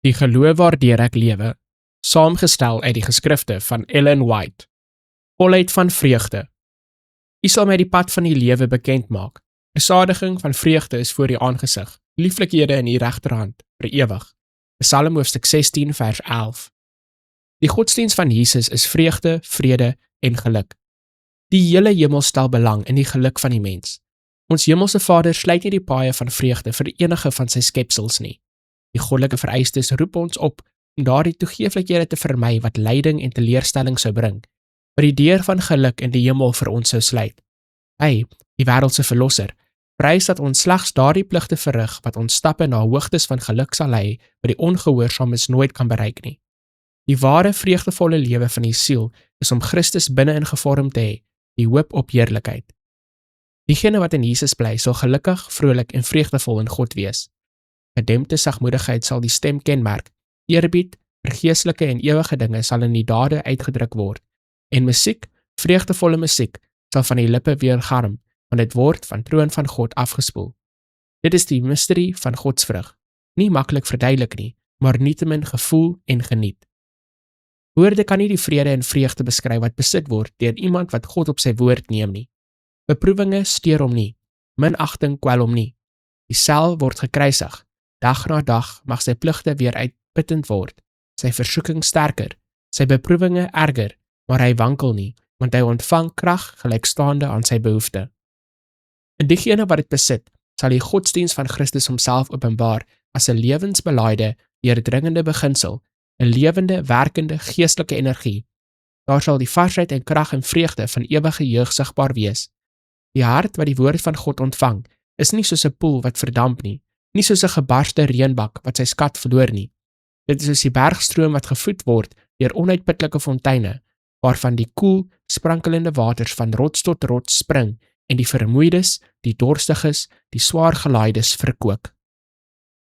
Die geloof waardeur ek lewe, saamgestel uit die geskrifte van Ellen White. Volheid van vreugde. U sal my die pad van die lewe bekend maak. Besadiging van vreugde is voor u aangesig, lieflikhede in u regterhand, vir ewig. Psalm hoofstuk 16 vers 11. Die godsdienst van Jesus is vreugde, vrede en geluk. Die hele hemel stel belang in die geluk van die mens. Ons hemelse Vader sluit nie die paaie van vreugde vir enige van sy skepsels nie. Die goddelike vereistes roep ons op om daardie toegeeflikhede te vermy wat lyding en teleurstelling sou bring, wat die deur van geluk in die hemel vir ons sou sluit. Hy, die wêreldse verlosser, prys dat ons slegs daardie pligte verrig wat ons stappe na hoogtes van geluk sal lei wat die ongehoorsaames nooit kan bereik nie. Die ware vreugdevolle lewe van die siel is om Christus binne-in gevorm te hê, die hoop op heerlikheid. Diegene wat in Jesus bly, sal gelukkig, vrolik en vreugdevol in God wees. Gedempte sagmoedigheid sal die stem kenmerk, eerbied vir geestelike en ewige dinge sal in die dade uitgedruk word, en musiek, vreugdevolle musiek, sal van die lippe weergalm, want dit word van troon van God afgespoel. Dit is die mysterie van Godsvrug, nie maklik verduidelik nie, maar nietemin gevoel en geniet. Woorde kan nie die vrede en vreugde beskryf wat besit word deur iemand wat God op sy woord neem nie. Beproewinge steur hom nie, minagting kwel hom nie. Die sel word gekruisig, dag na dag mag sy pligte weer uitputtend word, sy versoeking sterker, sy beproewinge erger, maar hy wankel nie, want hy ontvang krag gelykstaande aan sy behoefte. En diegene wat dit besit, sal die godsdienst van Christus homself openbaar as 'n lewensbelaaide, deurdringende beginsel, 'n lewende, werkende, geestelike energie. Daar sal die varsheid en krag en vreugde van ewige jeug sigbaar wees. Die hart wat die woord van God ontvang, is nie soos 'n poel wat verdamp nie, nie soos 'n gebarste reënbak wat sy skat verloor nie. Dit is soos die bergstroom wat gevoed word deur onuitputlike fonteine, waarvan die koel, sprankelende waters van rots tot rots spring en die vermoeides, die dorstiges, die swaar gelaaides verkook.